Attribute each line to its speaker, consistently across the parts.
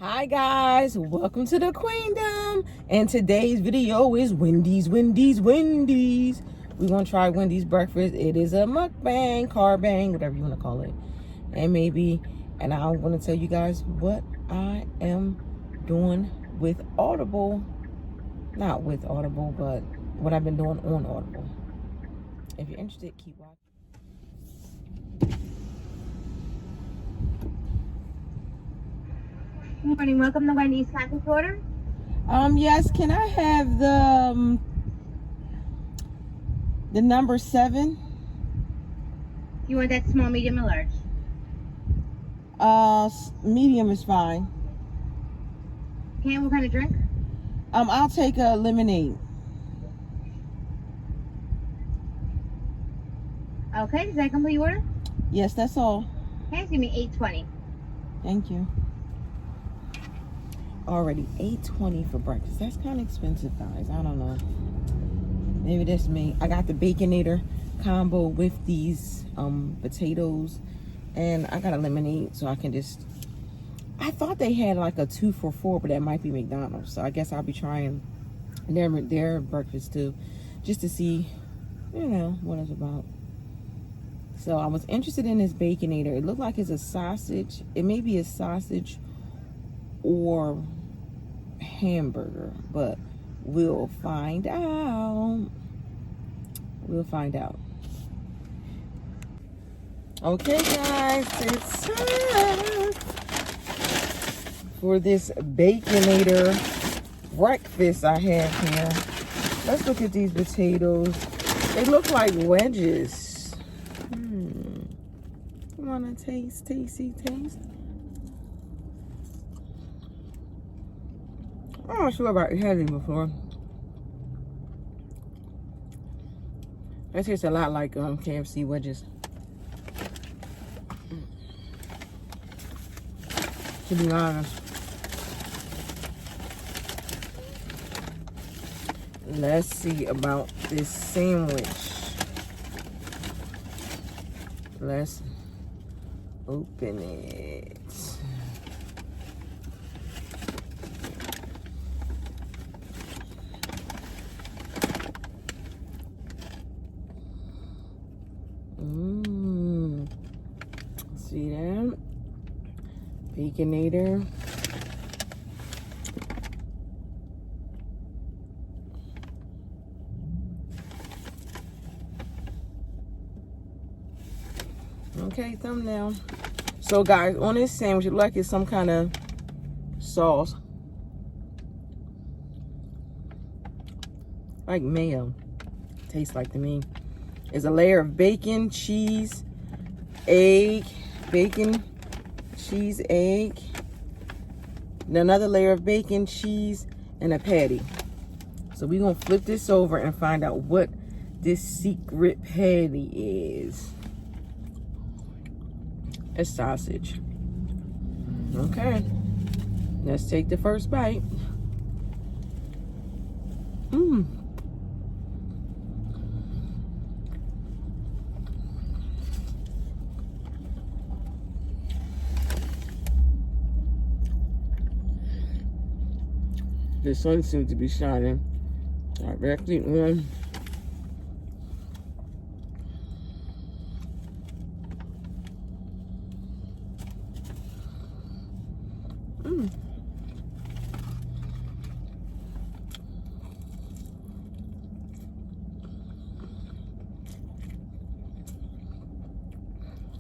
Speaker 1: Hi guys, welcome to the Queendom, and today's video is Wendy's. We're gonna try Wendy's breakfast. It is a mukbang, carbang, whatever you want to call it, and I'm gonna tell you guys what I am doing with Audible. Not with Audible, but what I've been doing on Audible. If you're interested, keep watching.
Speaker 2: Good morning. Welcome to Wendy's package order.
Speaker 1: Yes, can I have the number 7?
Speaker 2: You want that small, medium, or large?
Speaker 1: Medium is fine.
Speaker 2: Okay, what kind of drink?
Speaker 1: I'll take a lemonade.
Speaker 2: Okay, does that complete your order?
Speaker 1: Yes, that's all.
Speaker 2: Okay, it's gonna be $8.20.
Speaker 1: Thank you. Already $8.20 for breakfast. That's kind of expensive, guys. I don't know. Maybe that's me. I got the Baconator combo with these potatoes, and I got a lemonade, so I can just. I thought they had like a 2 for $4, but that might be McDonald's. So I guess I'll be trying their breakfast too, just to see, what it's about. So I was interested in this Baconator. It looked like it's a sausage. It may be a sausage or hamburger, but we'll find out. Okay guys, it's time for this Baconator breakfast I have here. Let's look at these potatoes. They look like wedges. You wanna taste? I'm not sure about had it before. That tastes a lot like KFC wedges. To be honest. Let's see about this sandwich. Let's open it. See that? Baconator. Okay, thumbnail. So guys, on this sandwich, it looks like it's some kind of sauce. Like mayo. Tastes like to me. It's a layer of bacon, cheese, egg, bacon, cheese, egg. And another layer of bacon, cheese, and a patty. So we're going to flip this over and find out what this secret patty is. A sausage. Okay. Let's take the first bite. The sun seems to be shining directly on.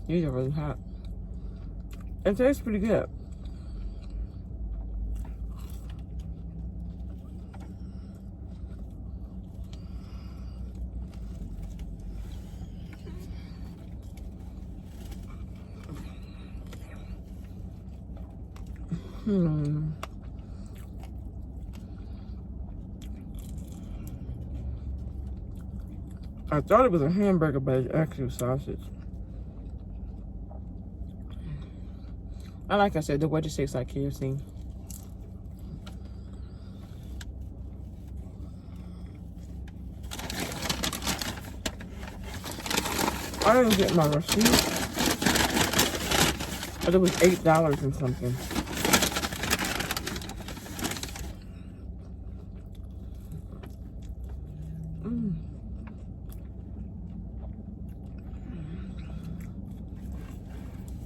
Speaker 1: These are really hot. It tastes pretty good. I thought it was a hamburger, but it's actually sausage. And like I said, the wedges taste like KFC. I didn't get my receipt, but it was $8 and something.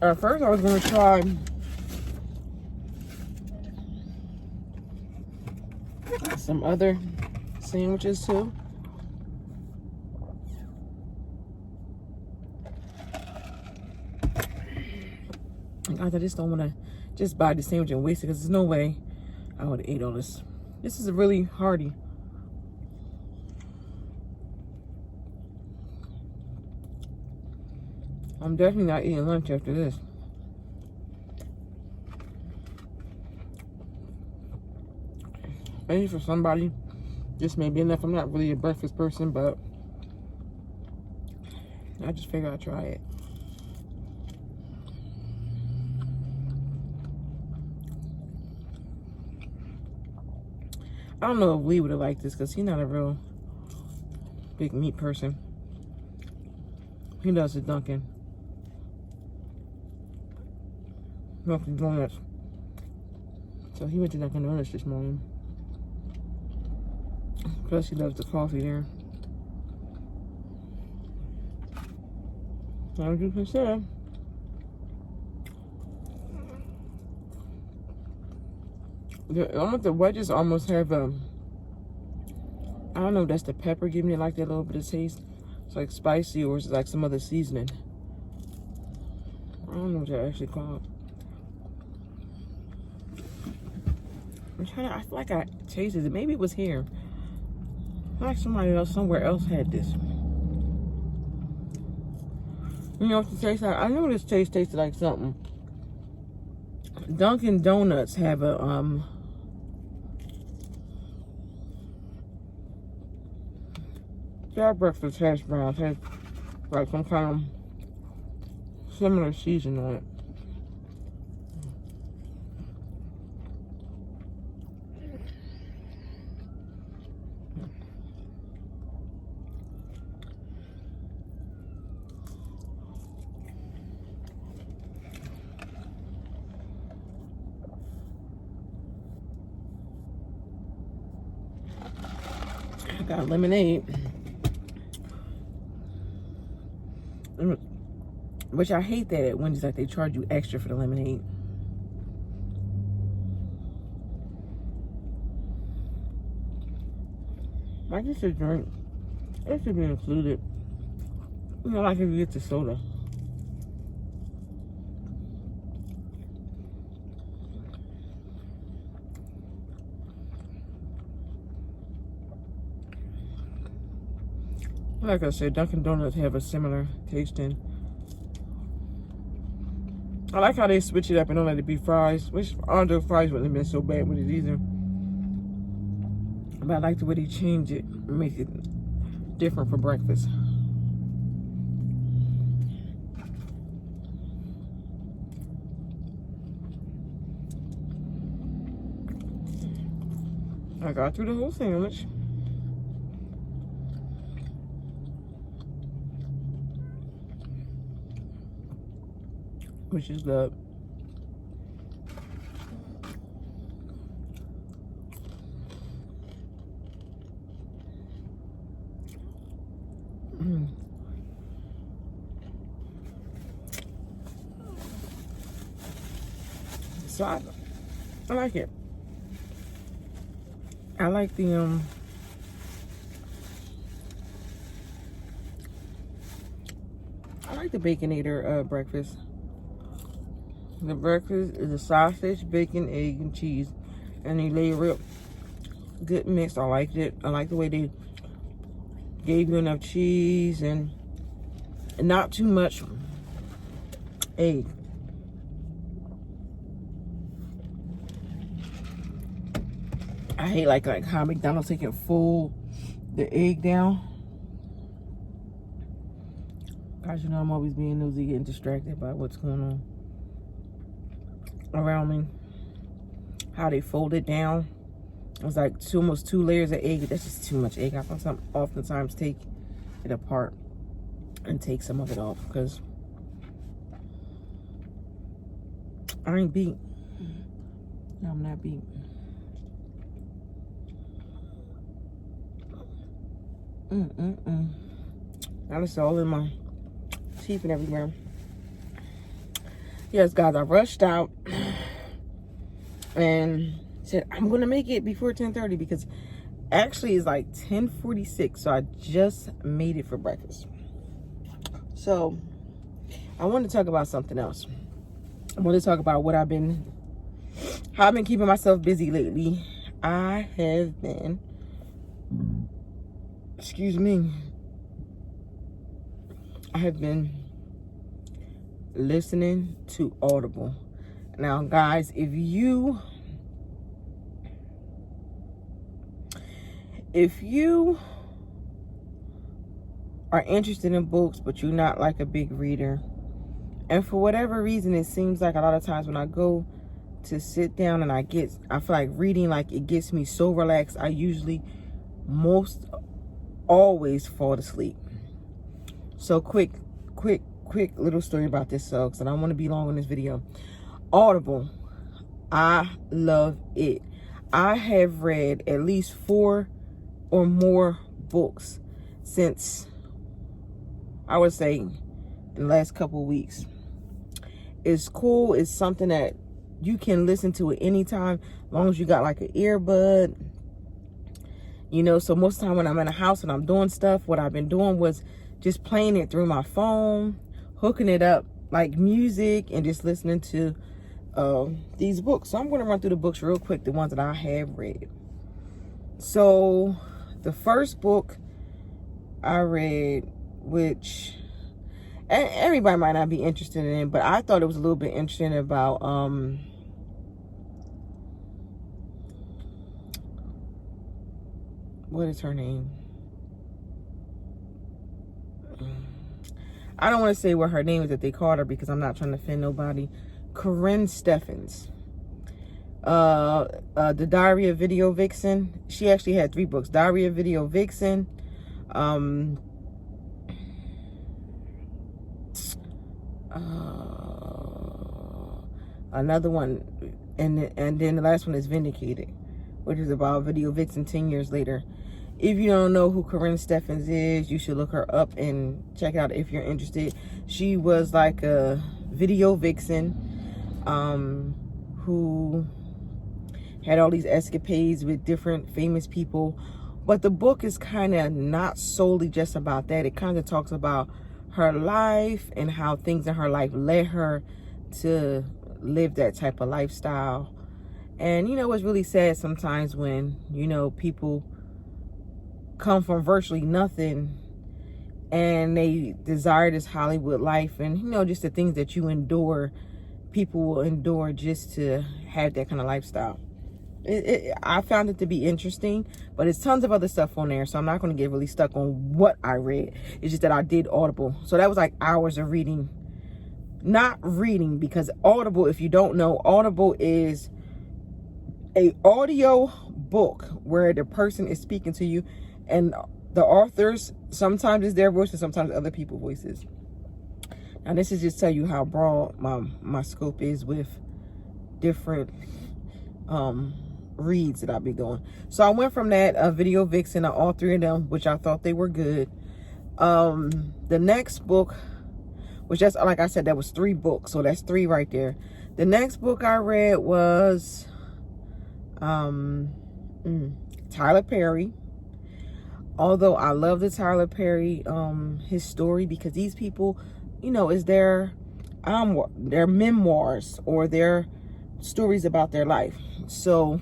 Speaker 1: At first, I was gonna try some other sandwiches too. Guys, I just don't want to just buy the sandwich and waste it because there's no way I would have ate all this. This is really hearty. I'm definitely not eating lunch after this. Maybe for somebody, this may be enough. I'm not really a breakfast person, but I just figured I'd try it. I don't know if Lee would have liked this because he's not a real big meat person. He loves the Dunkin' Donuts. So he went to Dunkin' Donuts this morning. Plus he loves the coffee there. As you can see, the wedges almost have I don't know if that's the pepper giving it like that little bit of taste. It's like spicy, or it's like some other seasoning. I don't know what they're actually called. I feel like I tasted it. Maybe it was here. I feel like somebody else somewhere else had this. You know what it tastes like? I know this tasted like something. Dunkin' Donuts have a their breakfast hash browns has like some kind of similar season on it. I got lemonade, which I hate that at Wendy's, like they charge you extra for the lemonade. Like it's a drink, it should be included. You know, like if you get the soda. Like I said, Dunkin' Donuts have a similar tasting. I like how they switch it up and don't let it be fries. Which although fries wouldn't have been so bad with it either. But I like the way they change it and make it different for breakfast. I got through the whole sandwich. Which is good. So I like it. I like the I like the Baconator breakfast. The breakfast is a sausage, bacon, egg, and cheese, and they layer it. Good mix. I liked it. I like the way they gave you enough cheese and not too much egg. I hate like how McDonald's taking the egg down. Guys, you know I'm always being nosy, getting distracted by what's going on around me. How they fold it down. It's like almost 2 layers of egg. That's just too much egg. I oftentimes take it apart and take some of it off because I ain't beat. No, I'm not beat. Now it's all in my teeth and everywhere. Yes, guys, I rushed out and said I'm gonna make it before 10:30 because actually it's like 10:46, so I just made it for breakfast. So I want to talk about something else. I want to talk about how I've been keeping myself busy lately. I have been, I have been listening to Audible. Now, guys, if you are interested in books, but you're not like a big reader, and for whatever reason, it seems like a lot of times when I go to sit down and I feel like reading, like it gets me so relaxed, I usually most always fall asleep. So quick little story about this, because I don't want to be long on this video. Audible, I love it. I have read at least 4 or more books since, I would say, in the last couple of weeks. It's cool. It's something that you can listen to at any time, as long as you got like an earbud. You know, so most of the time when I'm in the house and I'm doing stuff, what I've been doing was just playing it through my phone, hooking it up like music, and just listening to these books. So I'm going to run through the books real quick, the ones that I have read. So the first book I read, which everybody might not be interested in, but I thought it was a little bit interesting, about what is her name? I don't want to say what her name is that they called her, because I'm not trying to offend nobody. Corinne Steffens. The Diary of Video Vixen. She actually had 3 books. Diary of Video Vixen. Another one, and then the last one is Vindicated, which is about Video Vixen 10 years later. If you don't know who Corinne Steffens is, you should look her up and check it out if you're interested. She was like a video vixen who had all these escapades with different famous people. But the book is kind of not solely just about that. It kind of talks about her life and how things in her life led her to live that type of lifestyle. And, you know, it's really sad sometimes when, you know, people come from virtually nothing and they desire this Hollywood life, and, you know, just the things that you endure, people will endure just to have that kind of lifestyle. I found it to be interesting, but it's tons of other stuff on there, so I'm not going to get really stuck on what I read. It's just that I did Audible, so that was like hours of reading. Not reading, because Audible, if you don't know, Audible is a audio book where the person is speaking to you, and the authors, sometimes it's their voice and sometimes other people's voices. Now, this is just tell you how broad my scope is with different reads that I'll be doing. So I went from that Video Vixen to all 3 of them, which I thought they were good. The next book, which, that's like I said, that was 3 books, so that's 3 right there. The next book I read was Tyler Perry. Although I love the Tyler Perry his story, because these people, you know, is their memoirs or their stories about their life. So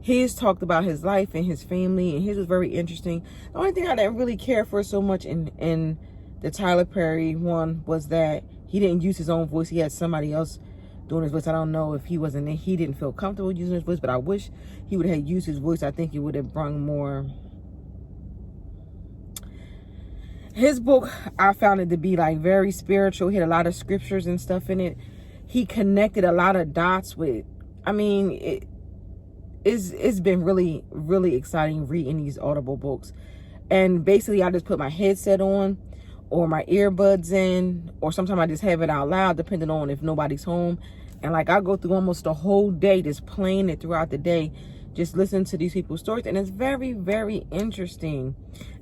Speaker 1: he's talked about his life and his family, and his was very interesting. The only thing I didn't really care for so much in the Tyler Perry one was that he didn't use his own voice. He had somebody else doing his voice. I don't know if he didn't feel comfortable using his voice, but I wish he would have used his voice. I think it would have brought more. His book, I found it to be like very spiritual. He had a lot of scriptures and stuff in it. He connected a lot of dots with, I mean, it's been really, really exciting reading these Audible books. And basically, I just put my headset on or my earbuds in, or sometimes I just have it out loud, depending on if nobody's home. And like, I go through almost the whole day just playing it throughout the day, just listen to these people's stories, and it's very, very interesting.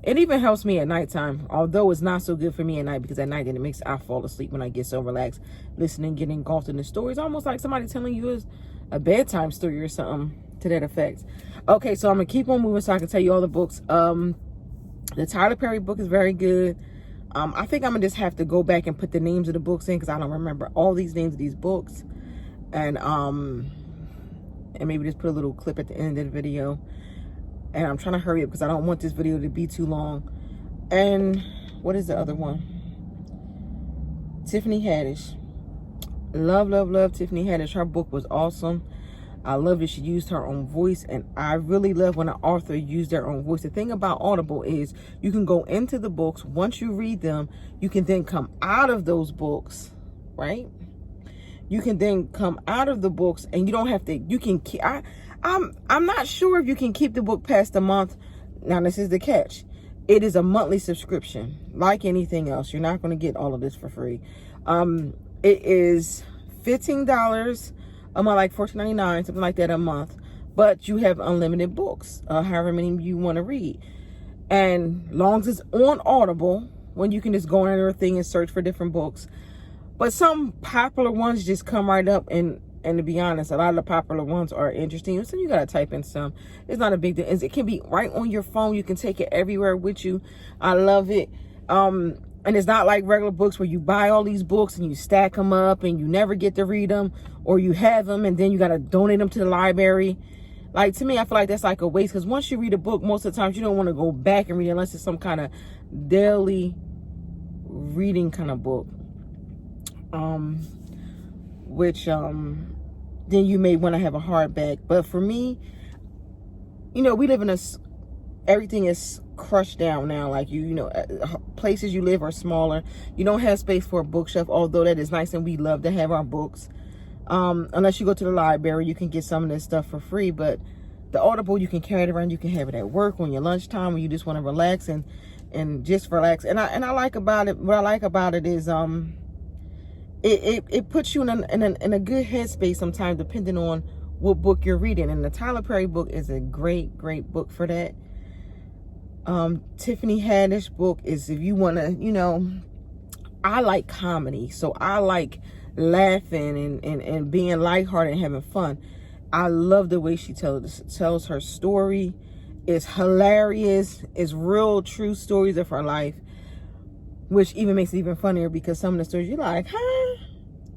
Speaker 1: It even helps me at nighttime, although it's not so good for me at night, because at night then it makes I fall asleep when I get so relaxed listening, getting engulfed in the stories, almost like somebody telling you a bedtime story or something to that effect. Okay, so I'm gonna keep on moving so I can tell you all the books. The Tyler Perry book is very good. I think I'm gonna just have to go back and put the names of the books in, because I don't remember all these names of these books, and maybe just put a little clip at the end of the video. And I'm trying to hurry up because I don't want this video to be too long. And what is the other one? Tiffany Haddish. Love, love, love Tiffany Haddish. Her book was awesome. I love that she used her own voice, and I really love when an author used their own voice. The thing about Audible is you can go into the books. Once you read them, you can then come out of those books, right? You can then come out of the books, and you don't have to, you can keep, I'm not sure if you can keep the book past a month. Now, this is the catch. It is a monthly subscription. Like anything else, you're not going to get all of this for free. It is $15 a month, like $14.99, something like that a month. But you have unlimited books, however many you want to read. And long as it's on Audible, when you can just go on everything and search for different books. But some popular ones just come right up, and to be honest, a lot of the popular ones are interesting. So you gotta type in some. It's not a big deal. It can be right on your phone. You can take it everywhere with you. I love it. And it's not like regular books where you buy all these books and you stack them up and you never get to read them, or you have them and then you gotta donate them to the library. Like, to me, I feel like that's like a waste, because once you read a book, most of the times you don't want to go back and read it unless it's some kind of daily reading kind of book. Then you may want to have a hardback. But for me, you know, we live in everything is crushed down now. Like, places you live are smaller. You don't have space for a bookshelf, although that is nice and we love to have our books. Unless you go to the library, you can get some of this stuff for free. But the Audible, you can carry it around. You can have it at work on your lunchtime when you just want to relax and just relax. And I like about it, what I like about it is, it puts you in a good headspace sometimes, depending on what book you're reading. And the Tyler Perry book is a great book for that. Tiffany Haddish book is, if you want to, I like comedy, so I like laughing and being lighthearted and having fun. I love the way she tells her story. It's hilarious. It's real, true stories of her life, which even makes it even funnier, because some of the stories you're like, huh?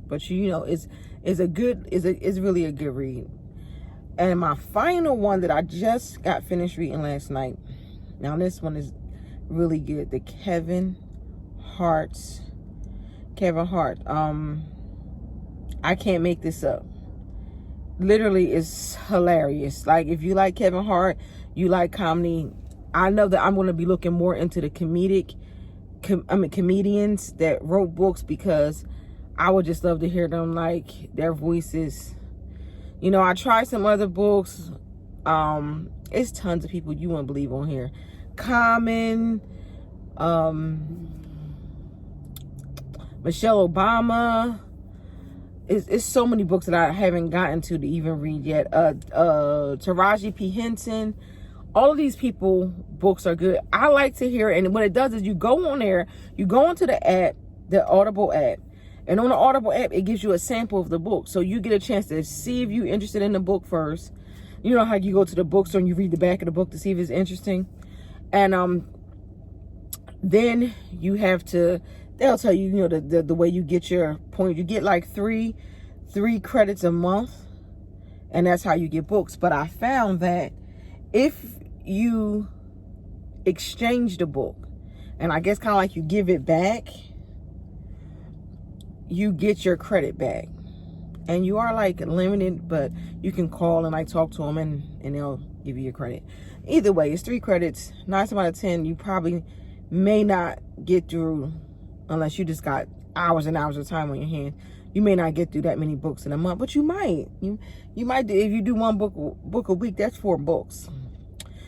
Speaker 1: But it's really a good read. And my final one that I just got finished reading last night. Now this one is really good. The Kevin Hart. I can't make this up. Literally, it's hilarious. Like, if you like Kevin Hart, you like comedy. I know that I'm going to be looking more into the comedians that wrote books, because I would just love to hear them, like, their voices. I tried some other books. It's tons of people you wouldn't believe on here. Common, Michelle Obama. It's so many books that I haven't gotten to even read yet. Taraji P. Henson. All of these people books are good. I like to hear it. And what it does is you go on there, you go into the app, the Audible app. And on the Audible app, it gives you a sample of the book. So you get a chance to see if you're interested in the book first. You know how you go to the bookstore and you read the back of the book to see if it's interesting. And then you have to, they'll tell you, the way you get your point. You get like three credits a month. And that's how you get books. But I found that if you exchange the book, and I guess kind of like you give it back, you get your credit back. And you are like limited, but you can call and like talk to them and they'll give you your credit. Either way, it's 3 credits. 9 times out of 10, you probably may not get through, unless you just got hours and hours of time on your hand. You may not get through that many books in a month, but you might. You might do, if you do one book a week, that's 4 books.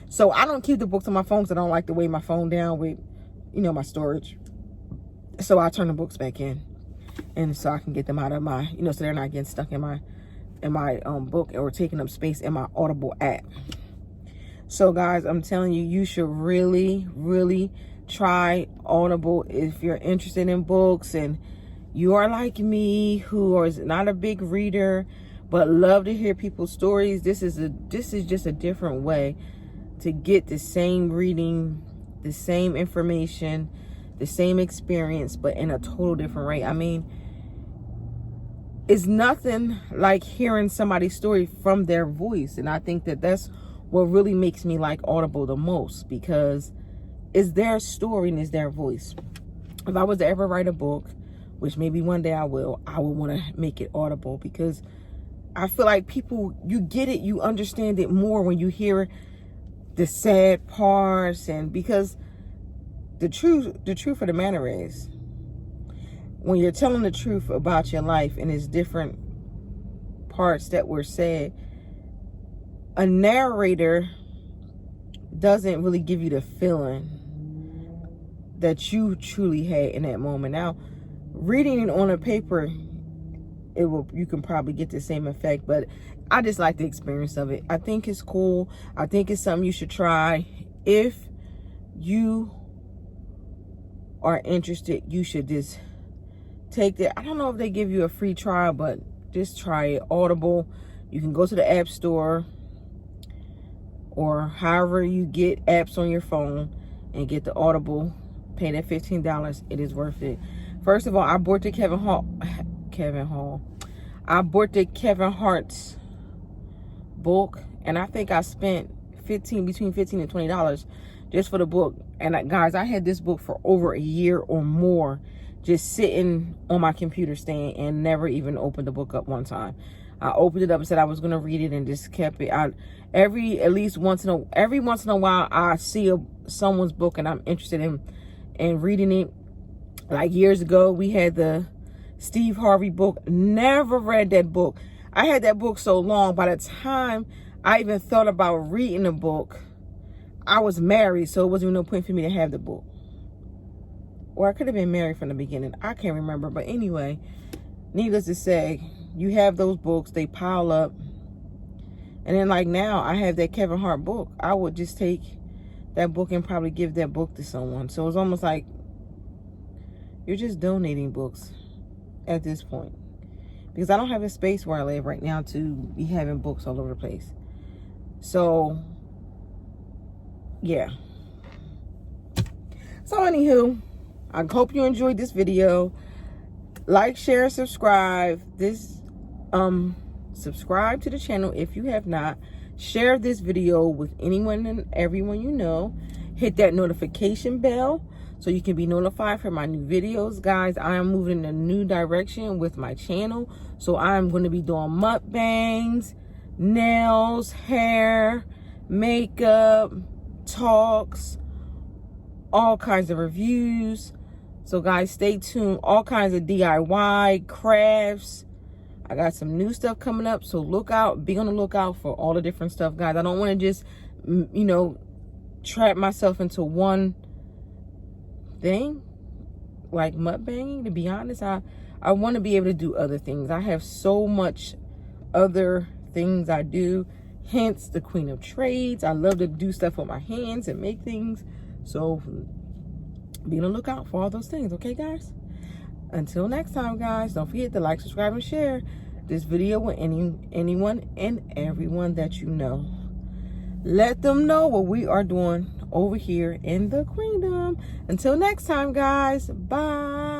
Speaker 1: So I don't keep the books on my phone, because I don't like to weigh my phone down with, my storage. So I turn the books back in. And so I can get them out of my, so they're not getting stuck in my in my book or taking up space in my Audible app. So guys, I'm telling you, you should really, really try Audible if you're interested in books and you are like me, who is not a big reader but love to hear people's stories. This is just a different way to get the same reading, the same information, the same experience, but in a total different way. I mean, it's nothing like hearing somebody's story from their voice. And I think that that's what really makes me like Audible the most, because it's their story and it's their voice. If I was to ever write a book, which maybe one day I would want to make it Audible, because I feel like people, you get it, you understand it more when you hear the sad parts. And because the truth of the matter is, when you're telling the truth about your life and it's different parts that were said, a narrator doesn't really give you the feeling that you truly had in that moment. Now, reading it on a paper, you can probably get the same effect, but I just like the experience of it. I think it's cool. I think it's something you should try. If you are interested, you should just take that. I don't know if they give you a free trial, but just try it. Audible. You can go to the App Store or however you get apps on your phone and get the Audible. Pay that $15. It is worth it. First of all, I bought the Kevin Hart's book, and I think I spent between $15 and $20 just for the book. And guys, I had this book for over a year or more, just sitting on my computer stand, and never even opened the book up one time. I opened it up and said I was going to read it, and just kept it. Every once in a while, I see someone's book and I'm interested in reading it. Like years ago, we had the Steve Harvey book. Never read that book. I had that book so long, by the time I even thought about reading the book, I was married, so it wasn't even no point for me to have the book. Or I could have been married from the beginning. I can't remember. But anyway, needless to say, you have those books, they pile up. And then like now, I have that Kevin Hart book. I would just take that book and probably give that book to someone. So it's almost like you're just donating books at this point. Because I don't have a space where I live right now to be having books all over the place. So, yeah. So anywho, I hope you enjoyed this video. Like, share, subscribe. Subscribe to the channel if you have not. Share this video with anyone and everyone you know. Hit that notification bell so you can be notified for my new videos. Guys, I am moving in a new direction with my channel. So I'm going to be doing mukbangs, nails, hair, makeup, talks, all kinds of reviews. So guys, stay tuned. All kinds of DIY, crafts. I got some new stuff coming up, so look out. Be on the lookout for all the different stuff, guys. I don't want to just, trap myself into one thing, like mukbanging. To be honest, I want to be able to do other things. I have so much other things I do. Hence, the Queen of Trades. I love to do stuff with my hands and make things. So be on the lookout for all those things, okay, guys? Until next time, guys, don't forget to like, subscribe, and share this video with anyone and everyone that you know. Let them know what we are doing over here in the Queendom. Until next time, guys. Bye.